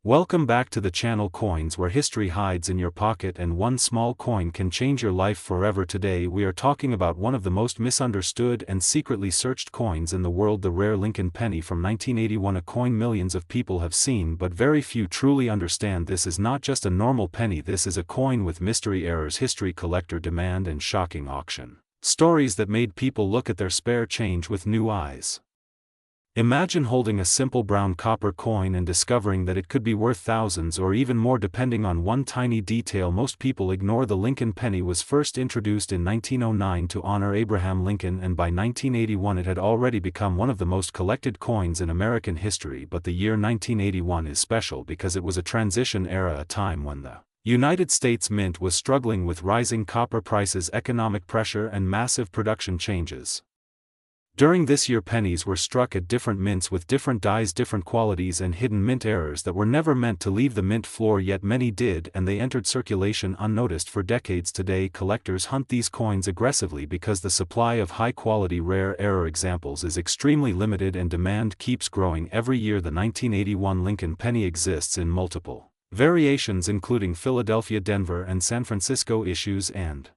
Welcome back to the channel Coins, where history hides in your pocket and one small coin can change your life forever. Today we are talking about one of the most misunderstood and secretly searched coins in the world, the rare Lincoln penny from 1981, a coin millions of people have seen but very few truly understand. This is not just a normal penny, this is a coin with mystery, errors, history, collector demand and shocking auction stories that made people look at their spare change with new eyes. Imagine holding a simple brown copper coin and discovering that it could be worth thousands or even more depending on one tiny detail most people ignore. The Lincoln penny was first introduced in 1909 to honor Abraham Lincoln, and by 1981 it had already become one of the most collected coins in American history. But the year 1981 is special because it was a transition era, a time when the United States Mint was struggling with rising copper prices, economic pressure and massive production changes. During this year, pennies were struck at different mints with different dies, different qualities and hidden mint errors that were never meant to leave the mint floor, yet many did, and they entered circulation unnoticed for decades. Today collectors hunt these coins aggressively because the supply of high-quality rare error examples is extremely limited and demand keeps growing every year. The 1981 Lincoln penny exists in multiple variations including Philadelphia, Denver and San Francisco issues, and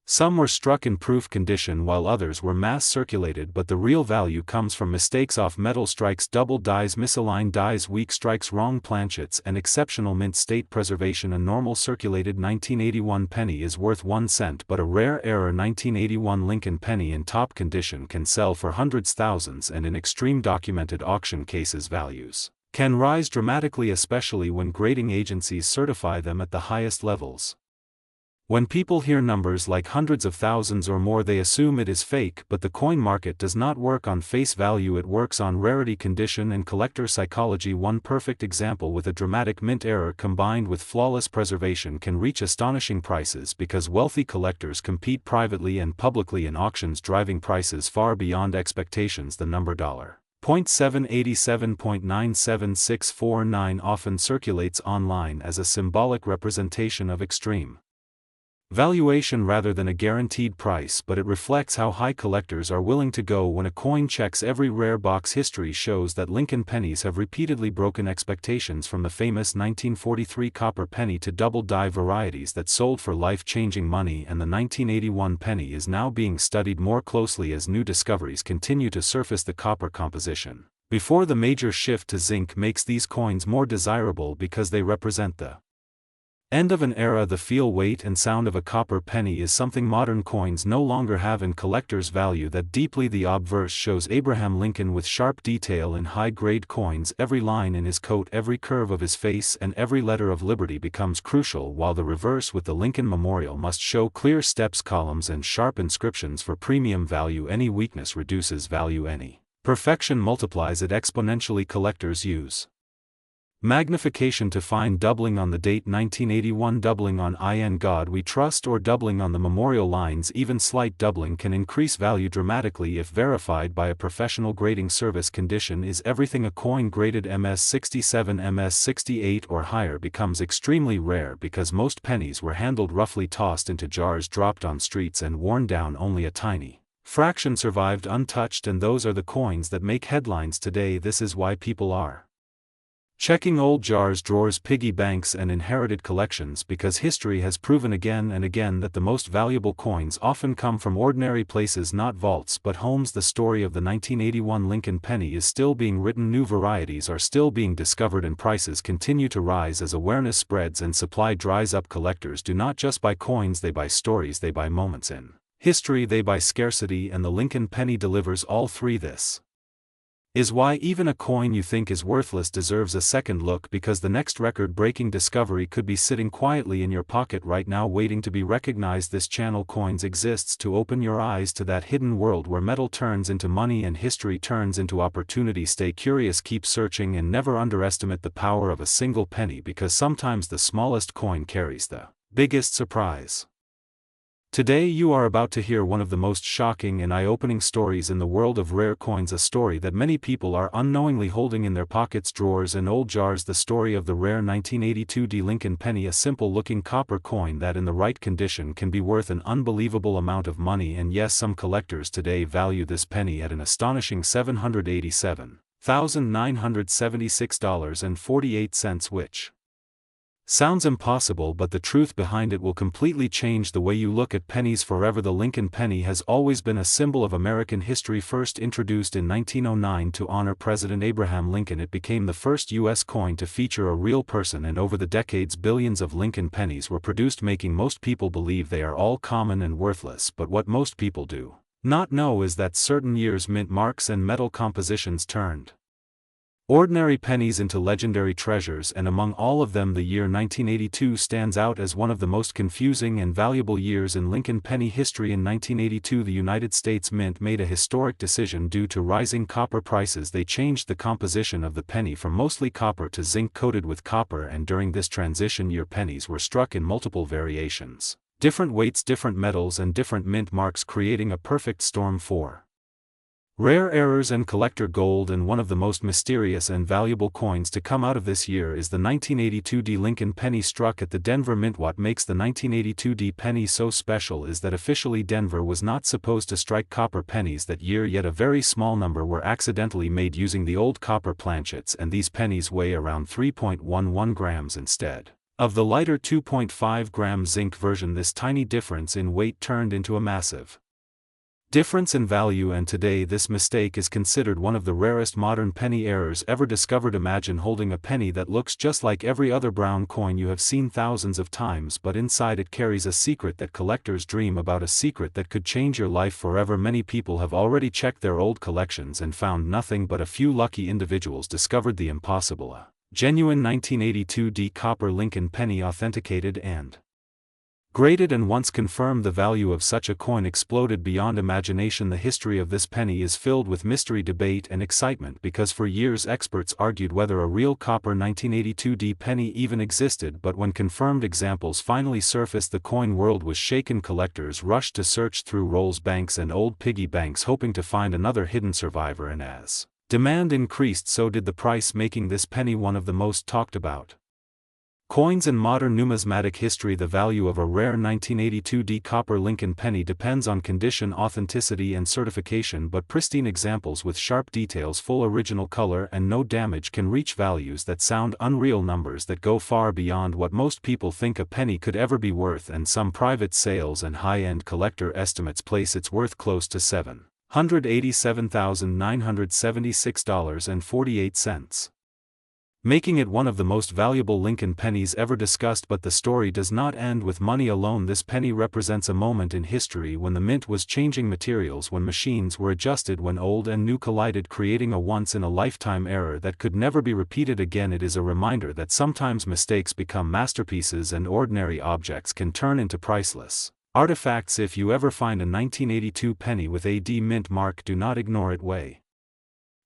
some were struck in proof condition while others were mass circulated, but the real value comes from mistakes, off metal strikes, double dies, misaligned dies, weak strikes, wrong planchets and exceptional mint state preservation. A normal circulated 1981 penny is worth 1 cent, but a rare error 1981 Lincoln penny in top condition can sell for hundreds, thousands, and in extreme documented auction cases values can rise dramatically, especially when grading agencies certify them at the highest levels. When people hear numbers like hundreds of thousands or more, they assume it is fake, but the coin market does not work on face value, it works on rarity, condition and collector psychology. One perfect example with a dramatic mint error combined with flawless preservation can reach astonishing prices because wealthy collectors compete privately and publicly in auctions, driving prices far beyond expectations. The number $.787.97649 often circulates online as a symbolic representation of extreme valuation rather than a guaranteed price, but it reflects how high collectors are willing to go when a coin checks every rare box. History shows that Lincoln pennies have repeatedly broken expectations, from the famous 1943 copper penny to double die varieties that sold for life-changing money, and the 1981 penny is now being studied more closely as new discoveries continue to surface. The copper composition before the major shift to zinc makes these coins more desirable because they represent the end of an era. The feel, weight and sound of a copper penny is something modern coins no longer have, and collectors value that deeply. The obverse shows Abraham Lincoln with sharp detail in high-grade coins. Every line in his coat, every curve of his face and every letter of liberty becomes crucial, while the reverse with the Lincoln Memorial must show clear steps, columns and sharp inscriptions for premium value. Any weakness reduces value, any perfection multiplies it exponentially. Collectors use magnification to find doubling on the date 1981, doubling on "In God We Trust" or doubling on the memorial lines. Even slight doubling can increase value dramatically if verified by a professional grading service. Condition is everything. A coin graded MS-67, MS-68 or higher becomes extremely rare because most pennies were handled roughly, tossed into jars, dropped on streets and worn down. Only a tiny fraction survived untouched, and those are the coins that make headlines today. This is why people are checking old jars, drawers, piggy banks and inherited collections, because history has proven again and again that the most valuable coins often come from ordinary places, not vaults but homes. The story of the 1981 Lincoln penny is still being written, new varieties are still being discovered and prices continue to rise as awareness spreads and supply dries up. Collectors do not just buy coins, they buy stories, they buy moments in history, they buy scarcity, and the Lincoln penny delivers all three. This is why even a coin you think is worthless deserves a second look, because the next record-breaking discovery could be sitting quietly in your pocket right now, waiting to be recognized. This channel Coins exists to open your eyes to that hidden world where metal turns into money and history turns into opportunity. Stay curious, keep searching, and never underestimate the power of a single penny, because sometimes the smallest coin carries the biggest surprise. Today you are about to hear one of the most shocking and eye-opening stories in the world of rare coins, a story that many people are unknowingly holding in their pockets, drawers and old jars. The story of the rare 1982 Lincoln penny, a simple-looking copper coin that in the right condition can be worth an unbelievable amount of money. And yes, some collectors today value this penny at an astonishing $787,000. $1,976.48, which sounds impossible, but the truth behind it will completely change the way you look at pennies forever. The Lincoln penny has always been a symbol of American history. First introduced in 1909 to honor President Abraham Lincoln, it became the first U.S. coin to feature a real person, and over the decades billions of Lincoln pennies were produced, making most people believe they are all common and worthless. But what most people do not know is that certain years' mint marks and metal compositions turned ordinary pennies into legendary treasures, and among all of them the year 1982 stands out as one of the most confusing and valuable years in Lincoln penny history. In 1982, the United States Mint made a historic decision due to rising copper prices. They changed the composition of the penny from mostly copper to zinc coated with copper, and during this transition year pennies were struck in multiple variations, different weights, different metals, and different mint marks, creating a perfect storm for rare errors and collector gold. And one of the most mysterious and valuable coins to come out of this year is the 1982 D Lincoln penny struck at the Denver Mint. What makes the 1982 D penny so special is that officially Denver was not supposed to strike copper pennies that year, yet a very small number were accidentally made using the old copper planchets, and these pennies weigh around 3.11 grams instead of the lighter 2.5 gram zinc version. This tiny difference in weight turned into a massive difference in value, and today this mistake is considered one of the rarest modern penny errors ever discovered. Imagine holding a penny that looks just like every other brown coin you have seen thousands of times, but inside it carries a secret that collectors dream about, a secret that could change your life forever. Many people have already checked their old collections and found nothing, but a few lucky individuals discovered the impossible: a genuine 1982 D copper Lincoln penny, authenticated and graded. And once confirmed, the value of such a coin exploded beyond imagination. The history of this penny is filled with mystery, debate, and excitement, because for years experts argued whether a real copper 1982 D penny even existed, but when confirmed examples finally surfaced, the coin world was shaken. Collectors rushed to search through rolls, banks, and old piggy banks, hoping to find another hidden survivor, and as demand increased, so did the price, making this penny one of the most talked about coins in modern numismatic history. The value of a rare 1982 D copper Lincoln penny depends on condition, authenticity, and certification, but pristine examples with sharp details, full original color, and no damage can reach values that sound unreal, numbers that go far beyond what most people think a penny could ever be worth, and some private sales and high-end collector estimates place its worth close to $787,976.48. making it one of the most valuable Lincoln pennies ever discussed. But the story does not end with money alone. This penny represents a moment in history when the mint was changing materials, when machines were adjusted, when old and new collided, creating a once-in-a-lifetime error that could never be repeated again. It is a reminder that sometimes mistakes become masterpieces, and ordinary objects can turn into priceless artifacts. If you ever find a 1982 penny with a D mint mark, do not ignore it. Weigh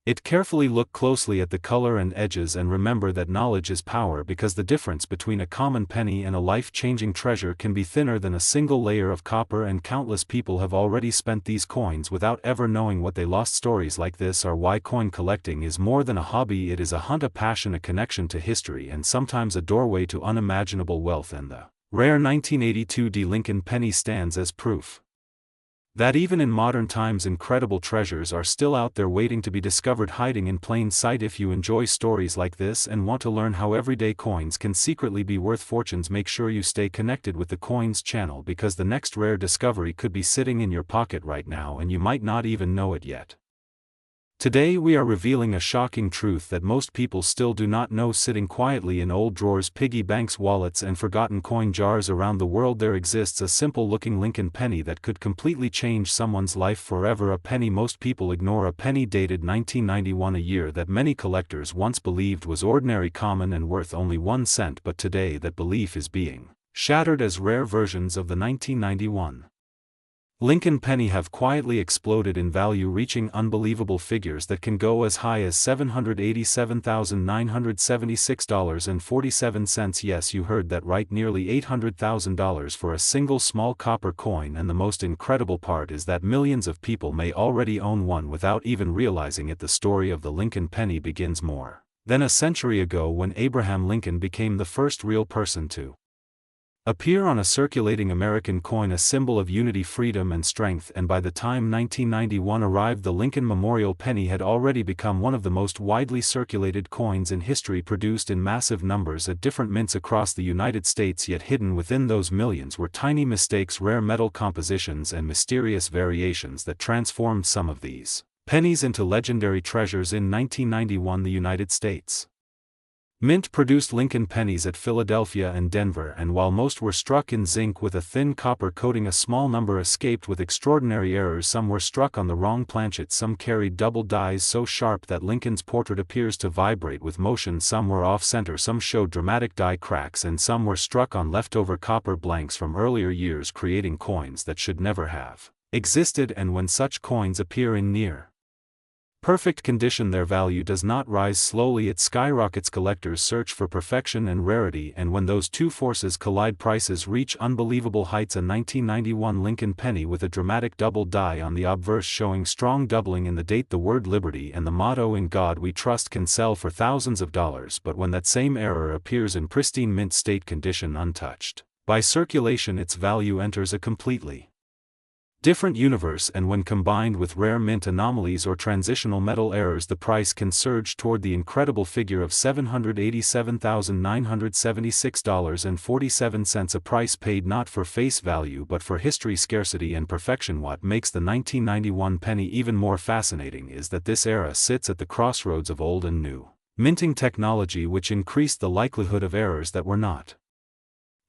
it carefully, look closely at the color and edges, and remember that knowledge is power, because the difference between a common penny and a life-changing treasure can be thinner than a single layer of copper, and countless people have already spent these coins without ever knowing what they lost. Stories like this are why coin collecting is more than a hobby. It is a hunt, a passion, a connection to history, and sometimes a doorway to unimaginable wealth. And the rare 1982 D Lincoln penny stands as proof that even in modern times incredible treasures are still out there waiting to be discovered, hiding in plain sight. If you enjoy stories like this and want to learn how everyday coins can secretly be worth fortunes, make sure you stay connected with the Coins channel, because the next rare discovery could be sitting in your pocket right now and you might not even know it yet. Today we are revealing a shocking truth that most people still do not know. Sitting quietly in old drawers, piggy banks, wallets, and forgotten coin jars around the world, there exists a simple-looking Lincoln penny that could completely change someone's life forever. A penny most people ignore, a penny dated 1991, a year that many collectors once believed was ordinary, common, and worth only 1 cent, but today that belief is being shattered as rare versions of the 1991 Lincoln penny have quietly exploded in value, reaching unbelievable figures that can go as high as $787,976.47. Yes, you heard that right, nearly $800,000 for a single small copper coin. And the most incredible part is that millions of people may already own one without even realizing it. The story of the Lincoln penny begins more than a century ago, when Abraham Lincoln became the first real person to appear on a circulating American coin, a symbol of unity, freedom and strength, and by the time 1991 arrived, the Lincoln Memorial penny had already become one of the most widely circulated coins in history, produced in massive numbers at different mints across the United States, yet hidden within those millions were tiny mistakes, rare metal compositions and mysterious variations that transformed some of these pennies into legendary treasures. In 1991, the United States Mint produced Lincoln pennies at Philadelphia and Denver, and while most were struck in zinc with a thin copper coating, a small number escaped with extraordinary errors. Some were struck on the wrong planchet, some carried double dies so sharp that Lincoln's portrait appears to vibrate with motion, some were off-center, some showed dramatic die cracks, and some were struck on leftover copper blanks from earlier years, creating coins that should never have existed. And when such coins appear in near perfect condition, their value does not rise slowly, it skyrockets. Collectors search for perfection and rarity, and when those two forces collide, prices reach unbelievable heights. A 1991 Lincoln penny with a dramatic double die on the obverse showing strong doubling in the date, the word liberty and the motto "In God We Trust" can sell for thousands of dollars, but when that same error appears in pristine mint state condition, untouched by circulation, its value enters a completely different universe, and when combined with rare mint anomalies or transitional metal errors, the price can surge toward the incredible figure of $787,976.47, a price paid not for face value but for history, scarcity and perfection. What makes the 1991 penny even more fascinating is that this era sits at the crossroads of old and new minting technology, which increased the likelihood of errors that were not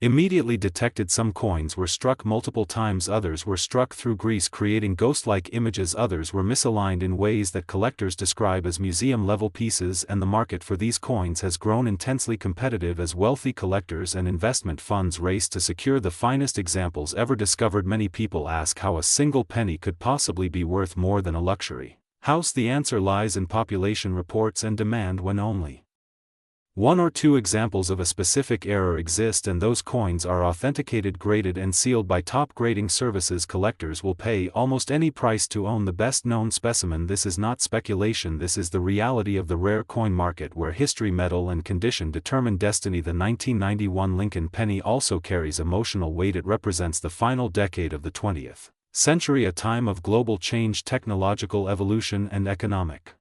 immediately detected. Some coins were struck multiple times, others were struck through grease, creating ghost-like images, others were misaligned in ways that collectors describe as museum-level pieces, and the market for these coins has grown intensely competitive as wealthy collectors and investment funds race to secure the finest examples ever discovered. Many people ask how a single penny could possibly be worth more than a luxury house. The answer lies in population reports and demand. When only one or two examples of a specific error exist and those coins are authenticated, graded and sealed by top grading services, collectors will pay almost any price to own the best known specimen. This is not speculation, this is the reality of the rare coin market, where history, metal and condition determine destiny. The 1991 Lincoln penny also carries emotional weight. It represents the final decade of the 20th century, a time of global change, technological evolution and economic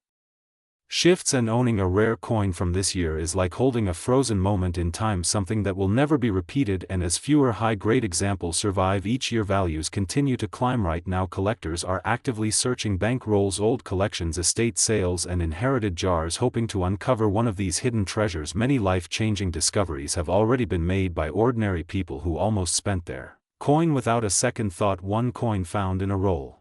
shifts, and owning a rare coin from this year is like holding a frozen moment in time, something that will never be repeated. And as fewer high-grade examples survive each year, values continue to climb. Right now, collectors are actively searching bank rolls, old collections, estate sales and inherited jars, hoping to uncover one of these hidden treasures. Many life-changing discoveries have already been made by ordinary people who almost spent their coin without a second thought. One coin found in a roll,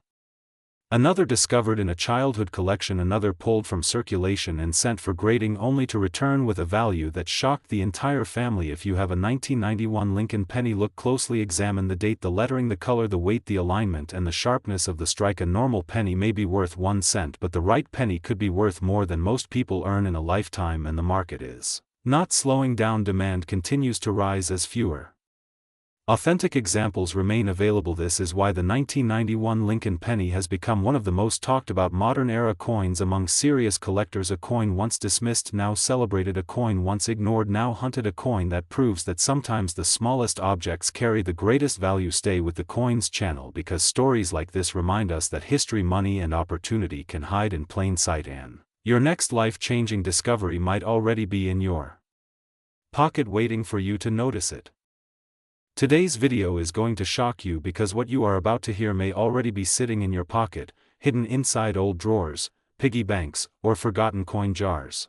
another discovered in a childhood collection, another pulled from circulation and sent for grading, only to return with a value that shocked the entire family. If you have a 1991 Lincoln penny, look closely, examine the date, the lettering, the color, the weight, the alignment and the sharpness of the strike. A normal penny may be worth 1 cent, but the right penny could be worth more than most people earn in a lifetime, and the market is not slowing down. Demand continues to rise as fewer authentic examples remain available. This is why the 1991 Lincoln penny has become one of the most talked about modern-era coins among serious collectors. A coin once dismissed, now celebrated; a coin once ignored, now hunted; a coin that proves that sometimes the smallest objects carry the greatest value. Stay with the Coins channel, because stories like this remind us that history, money and opportunity can hide in plain sight, and your next life-changing discovery might already be in your pocket, waiting for you to notice it. Today's video is going to shock you, because what you are about to hear may already be sitting in your pocket, hidden inside old drawers, piggy banks, or forgotten coin jars.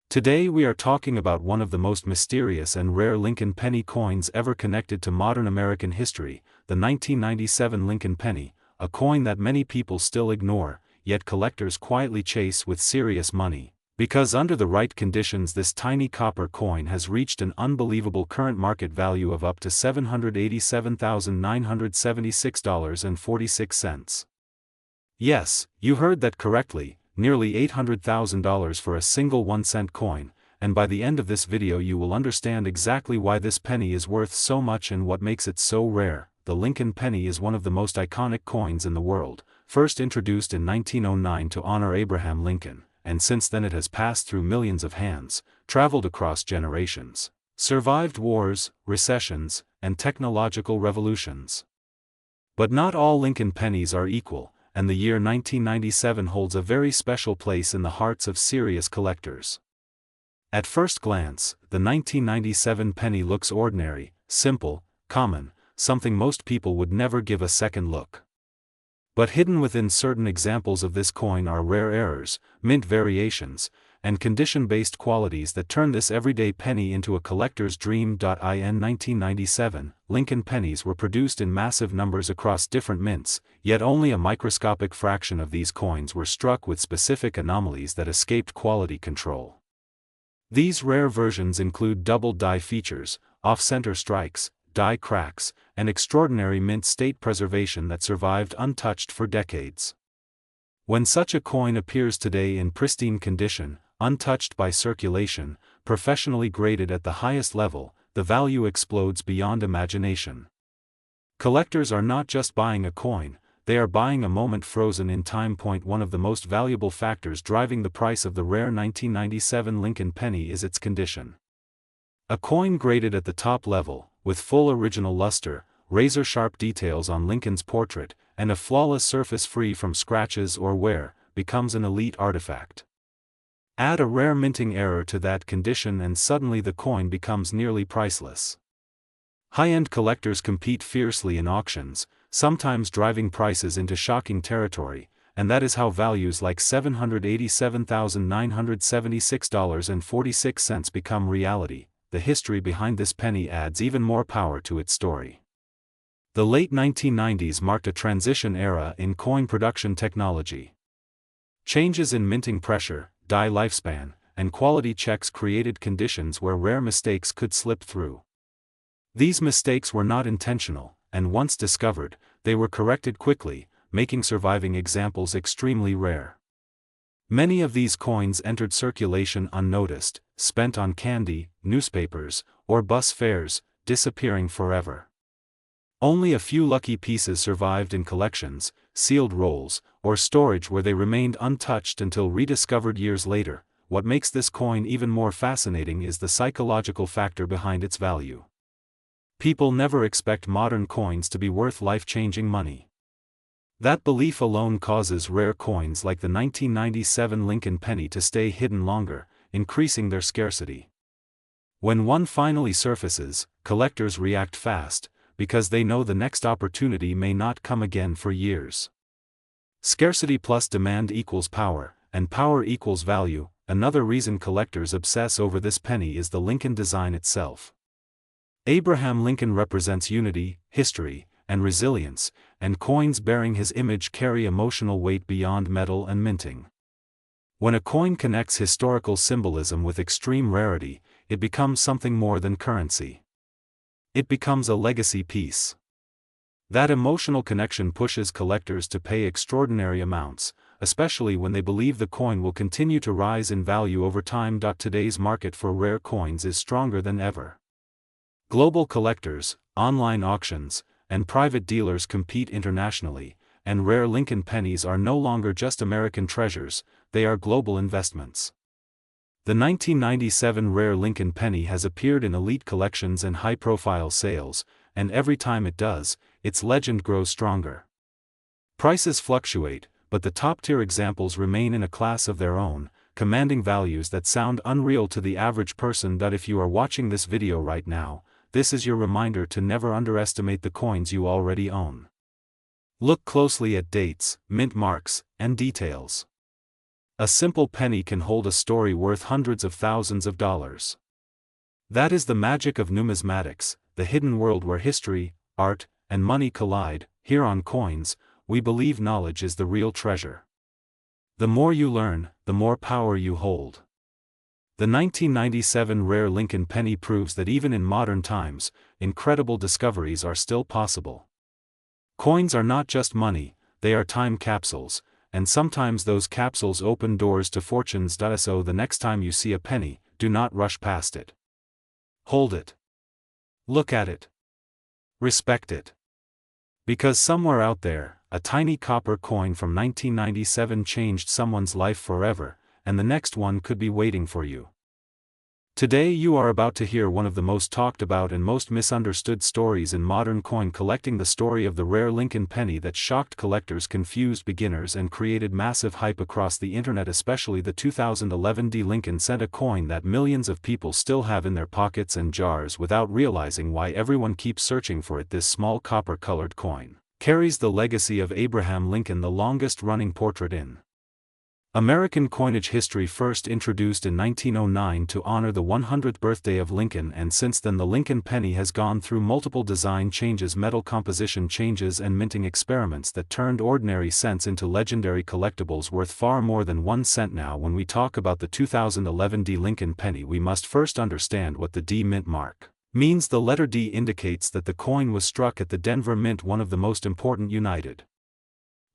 Today we are talking about one of the most mysterious and rare Lincoln penny coins ever connected to modern American history, the 1997 Lincoln penny, a coin that many people still ignore, yet collectors quietly chase with serious money. Because under the right conditions, this tiny copper coin has reached an unbelievable current market value of up to $787,976.46. Yes, you heard that correctly, nearly $800,000 for a single 1-cent coin, and by the end of this video you will understand exactly why this penny is worth so much and what makes it so rare. The Lincoln penny is one of the most iconic coins in the world, first introduced in 1909 to honor Abraham Lincoln, and since then it has passed through millions of hands, traveled across generations, Survived wars, recessions, and technological revolutions. But not all Lincoln pennies are equal, and the year 1997 holds a very special place in the hearts of serious collectors. At first glance, the 1997 penny looks ordinary, simple, common, something most people would never give a second look. But hidden within certain examples of this coin are rare errors, mint variations, and condition-based qualities that turn this everyday penny into a collector's dream. In 1997, Lincoln pennies were produced in massive numbers across different mints, yet only a microscopic fraction of these coins were struck with specific anomalies that escaped quality control. These rare versions include double die features, off-center strikes, die cracks, and extraordinary mint state preservation that survived untouched for decades. When such a coin appears today in pristine condition, untouched by circulation, professionally graded at the highest level, the value explodes beyond imagination. Collectors are not just buying a coin, they are buying a moment frozen in time. One of the most valuable factors driving the price of the rare 1997 Lincoln penny is its condition. A coin graded at the top level, with full original luster, razor-sharp details on Lincoln's portrait, and a flawless surface free from scratches or wear, becomes an elite artifact. Add a rare minting error to that condition and suddenly the coin becomes nearly priceless. High-end collectors compete fiercely in auctions, sometimes driving prices into shocking territory, and that is how values like $787,976.46 become reality. The history behind this penny adds even more power to its story. The late 1990s marked a transition era in coin production technology. Changes in minting pressure, die lifespan, and quality checks created conditions where rare mistakes could slip through. These mistakes were not intentional, and once discovered, they were corrected quickly, making surviving examples extremely rare. Many of these coins entered circulation unnoticed, spent on candy, newspapers, or bus fares, disappearing forever. Only a few lucky pieces survived in collections, sealed rolls, or storage where they remained untouched until rediscovered years later. What makes this coin even more fascinating is the psychological factor behind its value. People never expect modern coins to be worth life-changing money. That belief alone causes rare coins like the 1997 Lincoln penny to stay hidden longer, increasing their scarcity. When one finally surfaces, collectors react fast, because they know the next opportunity may not come again for years. Scarcity plus demand equals power, and power equals value. Another reason collectors obsess over this penny is the Lincoln design itself. Abraham Lincoln represents unity, history, and resilience, and coins bearing his image carry emotional weight beyond metal and minting. When a coin connects historical symbolism with extreme rarity, it becomes something more than currency. It becomes a legacy piece. That emotional connection pushes collectors to pay extraordinary amounts, especially when they believe the coin will continue to rise in value over time. Today's market for rare coins is stronger than ever. Global collectors, online auctions, and private dealers compete internationally, and rare Lincoln pennies are no longer just American treasures, they are global investments. The 1997 rare Lincoln penny has appeared in elite collections and high-profile sales, and every time it does, its legend grows stronger. Prices fluctuate, but the top-tier examples remain in a class of their own, commanding values that sound unreal to the average person. If you are watching this video right now, this is your reminder to never underestimate the coins you already own. Look closely at dates, mint marks, and details. A simple penny can hold a story worth hundreds of thousands of dollars. That is the magic of numismatics, the hidden world where history, art, and money collide. Here on Coins, we believe knowledge is the real treasure. The more you learn, the more power you hold. The 1997 rare Lincoln penny proves that even in modern times, incredible discoveries are still possible. Coins are not just money, they are time capsules, and sometimes those capsules open doors to fortunes. So the next time you see a penny, do not rush past it. Hold it. Look at it. Respect it. Because somewhere out there, a tiny copper coin from 1997 changed someone's life forever, and the next one could be waiting for you. Today you are about to hear one of the most talked about and most misunderstood stories in modern coin collecting, the story of the rare Lincoln penny that shocked collectors, confused beginners, and created massive hype across the internet, especially the 2011 D. Lincoln cent, a coin that millions of people still have in their pockets and jars without realizing why everyone keeps searching for it. This small copper-colored coin carries the legacy of Abraham Lincoln, the longest-running portrait in American coinage history, first introduced in 1909 to honor the 100th birthday of Lincoln, and since then the Lincoln penny has gone through multiple design changes, metal composition changes, and minting experiments that turned ordinary cents into legendary collectibles worth far more than 1 cent. Now, when we talk about the 2011 D. Lincoln penny, we must first understand what the D mint mark means. The letter D indicates that the coin was struck at the Denver Mint, one of the most important United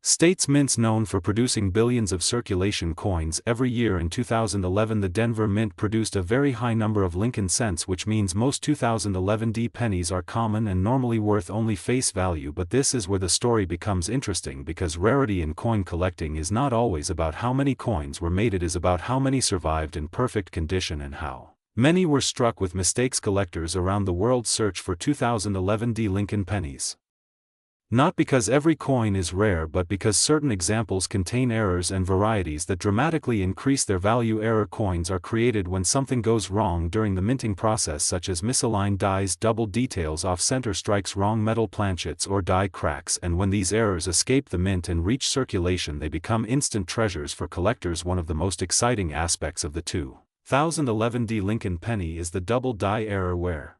States mints known for producing billions of circulation coins every year. In 2011, the Denver Mint produced a very high number of Lincoln cents, which means most 2011 D pennies are common and normally worth only face value. But this is where the story becomes interesting, because rarity in coin collecting is not always about how many coins were made, it is about how many survived in perfect condition and how many were struck with mistakes. Collectors around the world search for 2011 D. Lincoln pennies, not because every coin is rare, but because certain examples contain errors and varieties that dramatically increase their value. Error coins are created when something goes wrong during the minting process, such as misaligned dies, double details, off-center strikes, wrong metal planchets, or die cracks, and when these errors escape the mint and reach circulation, they become instant treasures for collectors. One of the most exciting aspects of the 2011 D. Lincoln penny is the double die error, where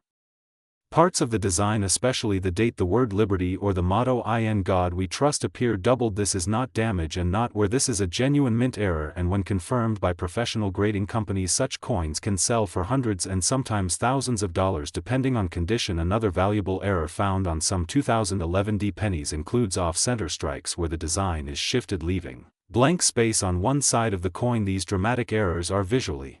parts of the design, especially the date, the word liberty, or the motto "In God We Trust," appear doubled. This is not damage and not wear. This is a genuine mint error, and when confirmed by professional grading companies, such coins can sell for hundreds and sometimes thousands of dollars depending on condition. Another valuable error found on some 2011 D pennies includes off-center strikes, where the design is shifted, leaving blank space on one side of the coin. These dramatic errors are visually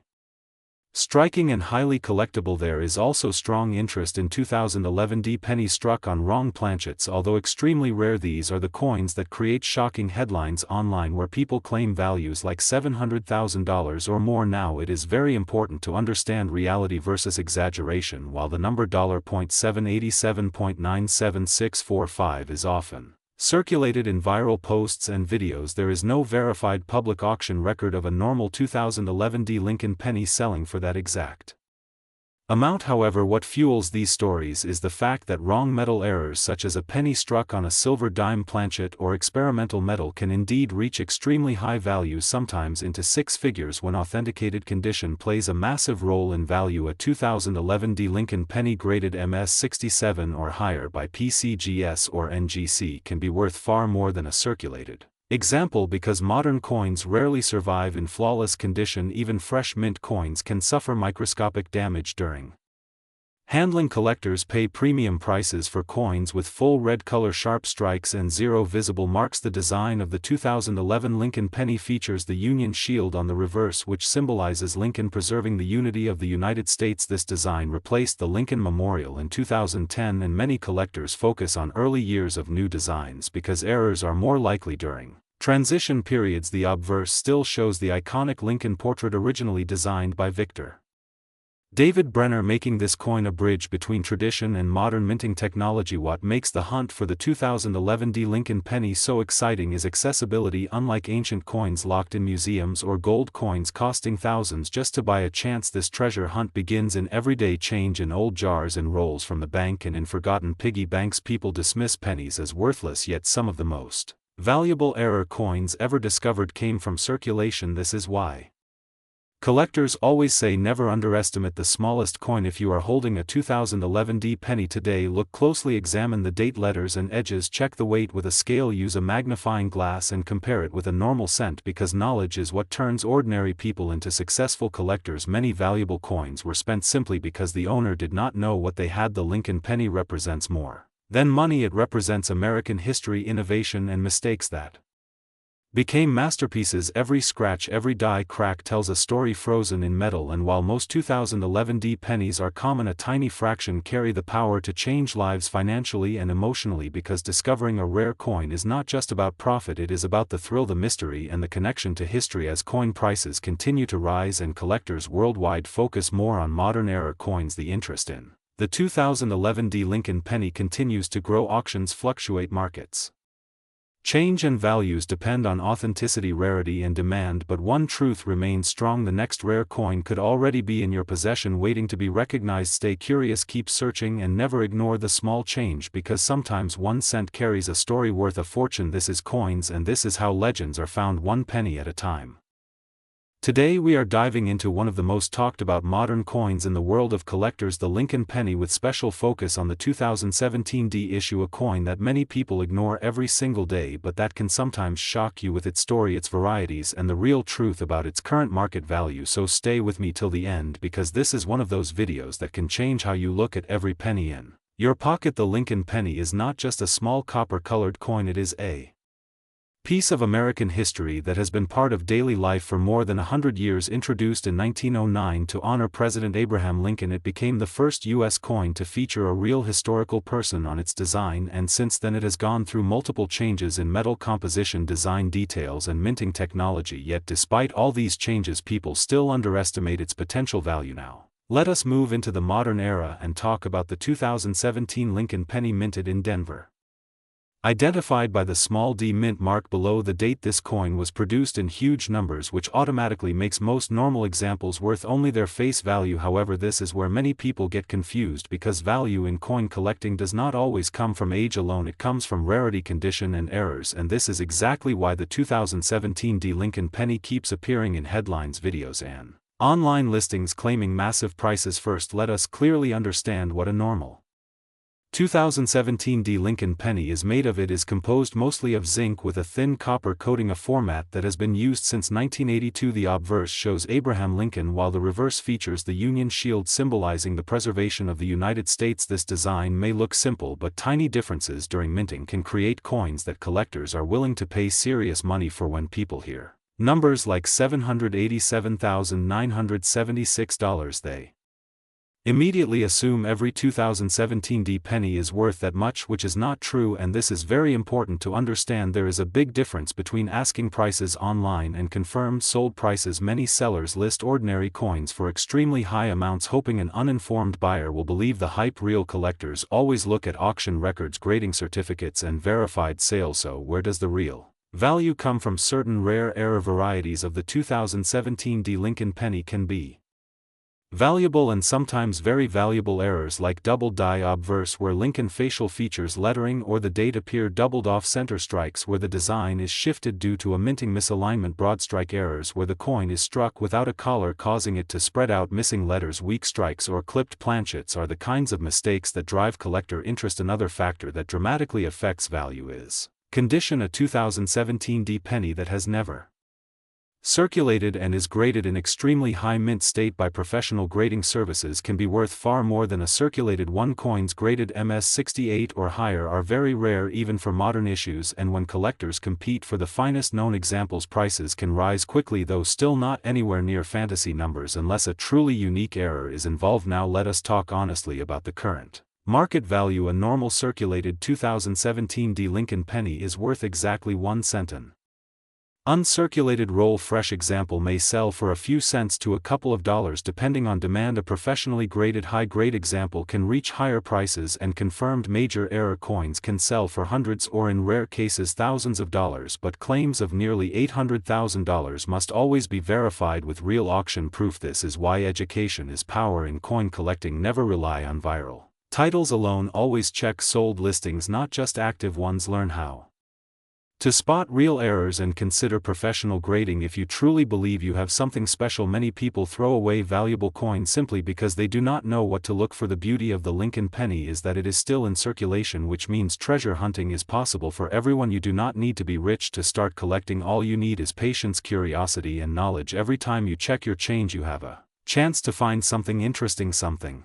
striking and highly collectible. There is also strong interest in 2011 D pennies struck on wrong planchets. Although extremely rare, these are the coins that create shocking headlines online, where people claim values like $700,000 or more. Now, it is very important to understand reality versus exaggeration. While the number $.787.97645 is often circulated in viral posts and videos, there is no verified public auction record of a normal 2011 D. Lincoln penny selling for that exact amount. However, what fuels these stories is the fact that wrong metal errors, such as a penny struck on a silver dime planchet or experimental metal, can indeed reach extremely high values, sometimes into 6 figures. When authenticated, condition plays a massive role in value. A 2011 D. Lincoln penny graded MS67 or higher by PCGS or NGC can be worth far more than a circulated example, because modern coins rarely survive in flawless condition. Even fresh mint coins can suffer microscopic damage during handling. Collectors pay premium prices for coins with full red color, sharp strikes, and zero visible marks. The design of the 2011 Lincoln penny features the Union shield on the reverse, which symbolizes Lincoln preserving the unity of the United States. This design replaced the Lincoln Memorial in 2010, and many collectors focus on early years of new designs because errors are more likely during transition periods. The obverse still shows the iconic Lincoln portrait originally designed by Victor David Brenner, making this coin a bridge between tradition and modern minting technology. What makes the hunt for the 2011 D. Lincoln penny so exciting is accessibility. Unlike ancient coins locked in museums or gold coins costing thousands just to buy a chance, this treasure hunt begins in everyday change, in old jars and rolls from the bank, and in forgotten piggy banks. People dismiss pennies as worthless, yet some of the most valuable error coins ever discovered came from circulation. This is why collectors always say never underestimate the smallest coin. If you are holding a 2011 D penny today, look closely, examine the date, letters, and edges, check the weight with a scale, use a magnifying glass, and compare it with a normal cent, because knowledge is what turns ordinary people into successful collectors. Many valuable coins were spent simply because the owner did not know what they had. The Lincoln penny represents more than money. It represents American history, innovation, and mistakes that became masterpieces. Every scratch, every die crack tells a story frozen in metal, and while most 2011 D pennies are common, a tiny fraction carry the power to change lives financially and emotionally, because discovering a rare coin is not just about profit, it is about the thrill, the mystery, and the connection to history. As coin prices continue to rise and collectors worldwide focus more on modern era coins, the interest in the 2011 D Lincoln penny continues to grow. Auctions fluctuate, markets change, and values depend on authenticity, rarity, and demand, but one truth remains strong: the next rare coin could already be in your possession, waiting to be recognized. Stay curious, keep searching, and never ignore the small change, because sometimes 1 cent carries a story worth a fortune. This is Coins, and this is how legends are found, 1 penny at a time. Today we are diving into one of the most talked about modern coins in the world of collectors, the Lincoln penny, with special focus on the 2017 D issue, a coin that many people ignore every single day, but that can sometimes shock you with its story, its varieties, and the real truth about its current market value. So stay with me till the end, because this is one of those videos that can change how you look at every penny in your pocket. The Lincoln penny is not just a small copper-colored coin, it is a piece of American history that has been part of daily life for more than 100 years. Introduced in 1909 to honor President Abraham Lincoln, it became the first U.S. coin to feature a real historical person on its design, and since then it has gone through multiple changes in metal composition, design details, and minting technology. Yet despite all these changes, people still underestimate its potential value. Now, let us move into the modern era and talk about the 2017 Lincoln penny, minted in Denver. Identified by the small d mint mark below the date, this coin was produced in huge numbers, which automatically makes most normal examples worth only their face value. However, this is where many people get confused, because value in coin collecting does not always come from age alone, it comes from rarity, condition, and errors. And this is exactly why the 2017 D Lincoln penny keeps appearing in headlines, videos, and online listings claiming massive prices. First, let us clearly understand what a normal 2017 D Lincoln penny is made of. It is composed mostly of zinc with a thin copper coating, a format that has been used since 1982. The obverse shows Abraham Lincoln, while the reverse features the Union shield, symbolizing the preservation of the United States. This design may look simple, but tiny differences during minting can create coins that collectors are willing to pay serious money for. When people hear numbers like $787,976, they immediately assume every 2017 D penny is worth that much, which is not true, and this is very important to understand. There is a big difference between asking prices online and confirmed sold prices. Many sellers list ordinary coins for extremely high amounts, hoping an uninformed buyer will believe the hype. Real collectors always look at auction records, grading certificates, and verified sales. So where does the real value come from? Certain rare error varieties of the 2017 D Lincoln penny can be valuable, and sometimes very valuable. Errors like double die obverse, where Lincoln facial features lettering or the date appear doubled off center, strikes where the design is shifted due to a minting misalignment, broad strike errors where the coin is struck without a collar causing it to spread out, missing letters, weak strikes, or clipped planchets are the kinds of mistakes that drive collector interest. Another factor that dramatically affects value is condition. A 2017 D penny that has never circulated and is graded in extremely high mint state by professional grading services can be worth far more than a circulated one. Coins graded MS68 or higher are very rare even for modern issues, and when collectors compete for the finest known examples, prices can rise quickly, though still not anywhere near fantasy numbers unless a truly unique error is involved. Now let us talk honestly about the current market value. A normal circulated 2017 D Lincoln penny is worth exactly 1 cent. An uncirculated roll fresh example may sell for a few cents to a couple of dollars depending on demand. A professionally graded high-grade example can reach higher prices, and confirmed major error coins can sell for hundreds or in rare cases thousands of dollars, but claims of nearly $800,000 must always be verified with real auction proof. This is why education is power in coin collecting. Never rely on viral titles alone, always check sold listings, not just active ones. Learn how to spot real errors and consider professional grading if you truly believe you have something special. Many people throw away valuable coins simply because they do not know what to look for. The beauty of the Lincoln penny is that it is still in circulation, which means treasure hunting is possible for everyone. You do not need to be rich to start collecting. All you need is patience, curiosity, and knowledge. Every time you check your change, you have a chance to find something interesting, something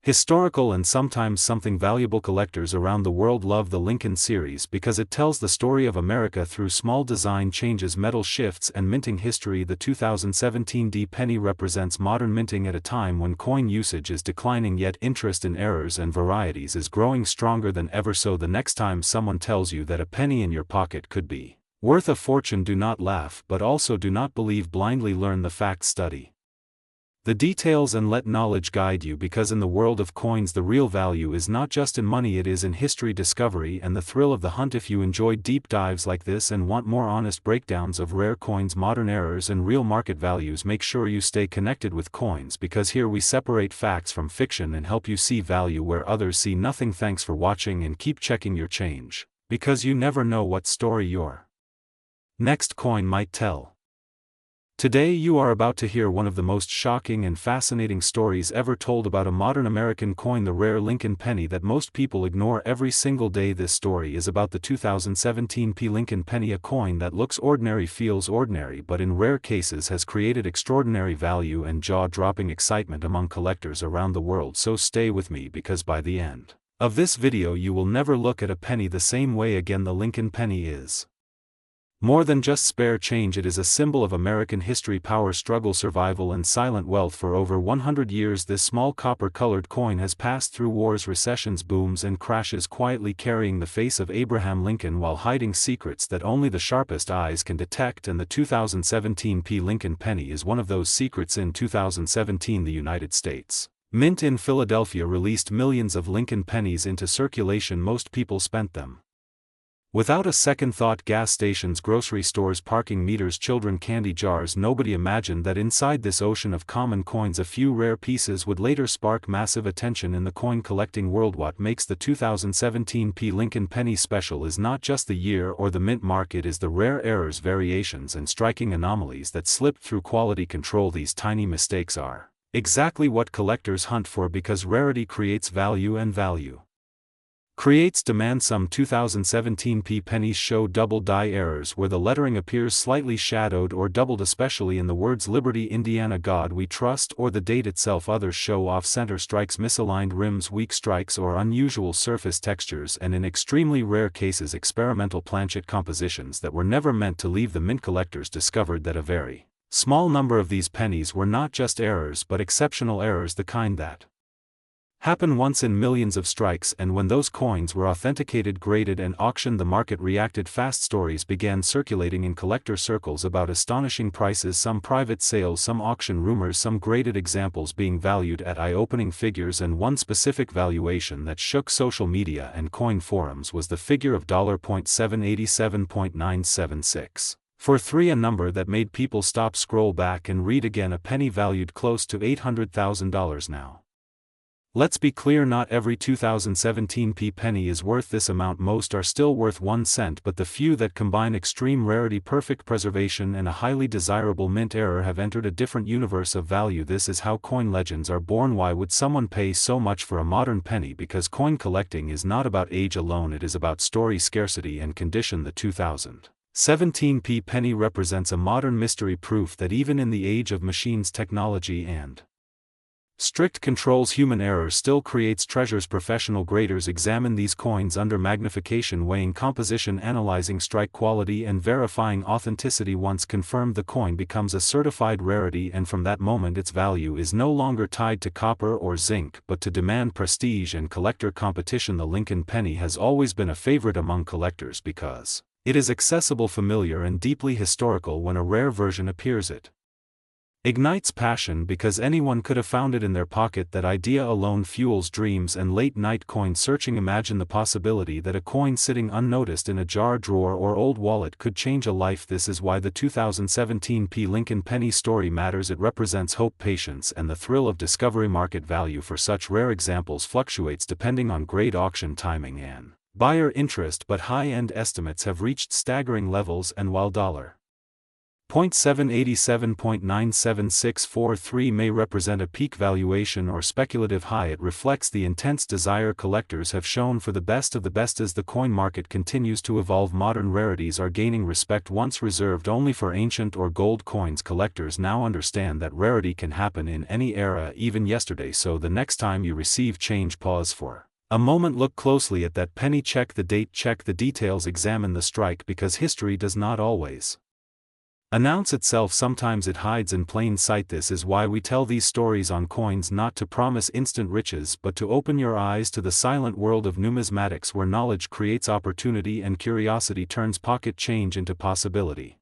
Historical and sometimes something valuable. Collectors around the world love the Lincoln series because it tells the story of America through small design changes, metal shifts, and minting history. The 2017 D penny represents modern minting at a time when coin usage is declining, yet interest in errors and varieties is growing stronger than ever. So the next time someone tells you that a penny in your pocket could be worth a fortune, do not laugh, but also do not believe blindly. Learn the facts, study the details, and let knowledge guide you, because in the world of coins the real value is not just in money, it is in history, discovery, and the thrill of the hunt. If you enjoyed deep dives like this and want more honest breakdowns of rare coins, modern errors, and real market values, make sure you stay connected with Coins, because here we separate facts from fiction and help you see value where others see nothing. Thanks for watching, and keep checking your change, because you never know what story your next coin might tell. Today you are about to hear one of the most shocking and fascinating stories ever told about a modern American coin, the rare Lincoln penny that most people ignore every single day. This story is about the 2017 Lincoln penny, a coin that looks ordinary, feels ordinary, but in rare cases has created extraordinary value and jaw-dropping excitement among collectors around the world. So stay with me, because by the end of this video you will never look at a penny the same way again. The Lincoln penny is more than just spare change. It is a symbol of American history, power, struggle, survival, and silent wealth. For over 100 years this small copper-colored coin has passed through wars, recessions, booms, and crashes, quietly carrying the face of Abraham Lincoln while hiding secrets that only the sharpest eyes can detect. And the 2017 Lincoln penny is one of those secrets. In 2017 the United States Mint in Philadelphia released millions of Lincoln pennies into circulation. Most people spent them without a second thought. Gas stations, grocery stores, parking meters, children, candy jars. Nobody imagined that inside this ocean of common coins a few rare pieces would later spark massive attention in the coin collecting world. What makes the 2017 Lincoln penny special is not just the year or the mint mark, it is the rare errors, variations, and striking anomalies that slipped through quality control. These tiny mistakes are exactly what collectors hunt for, because rarity creates value, and value creates demand. Some 2017 pennies show double die errors where the lettering appears slightly shadowed or doubled, especially in the words Liberty, Indiana, God We Trust, or the date itself. Others show off-center strikes, misaligned rims, weak strikes, or unusual surface textures, and in extremely rare cases experimental planchet compositions that were never meant to leave the mint. Collectors discovered that a very small number of these pennies were not just errors but exceptional errors, the kind that happen once in millions of strikes. And when those coins were authenticated, graded, and auctioned, the market reacted fast. Stories began circulating in collector circles about astonishing prices, some private sales, some auction rumors, some graded examples being valued at eye-opening figures, and one specific valuation that shook social media and coin forums was the figure of $787.976 for 3, a number that made people stop, scroll back, and read again. A penny valued close to $800,000 now. Let's be clear, not every 2017 penny is worth this amount. Most are still worth 1 cent, but the few that combine extreme rarity, perfect preservation, and a highly desirable mint error have entered a different universe of value. This is how coin legends are born. Why would someone pay so much for a modern penny? Because coin collecting is not about age alone, it is about story, scarcity, and condition. The 2017 penny represents a modern mystery, proof that even in the age of machines, technology, and strict controls, human error still creates treasures. Professional graders examine these coins under magnification, weighing composition, analyzing strike quality, and verifying authenticity. Once confirmed, the coin becomes a certified rarity, and from that moment its value is no longer tied to copper or zinc but to demand, prestige, and collector competition. The Lincoln penny has always been a favorite among collectors because it is accessible, familiar, and deeply historical. When a rare version appears, it ignites passion because anyone could have found it in their pocket. That idea alone fuels dreams and late-night coin searching. Imagine the possibility that a coin sitting unnoticed in a jar, drawer, or old wallet could change a life. This is why the 2017 Lincoln penny story matters. It represents hope, patience, and the thrill of discovery. Market value for such rare examples fluctuates depending on grade, auction timing, and buyer interest, but high-end estimates have reached staggering levels. And while dollar .787.97643 may represent a peak valuation or speculative high. It reflects the intense desire collectors have shown for the best of the best. As the coin market continues to evolve, modern rarities are gaining respect. Once reserved only for ancient or gold coins, collectors now understand that rarity can happen in any era, even yesterday. So the next time you receive change, pause for a moment, look closely at that penny, check the date, check the details, examine the strike, because history does not always announce itself. Sometimes it hides in plain sight. This is why we tell these stories on coins, not to promise instant riches but to open your eyes to the silent world of numismatics, where knowledge creates opportunity and curiosity turns pocket change into possibility.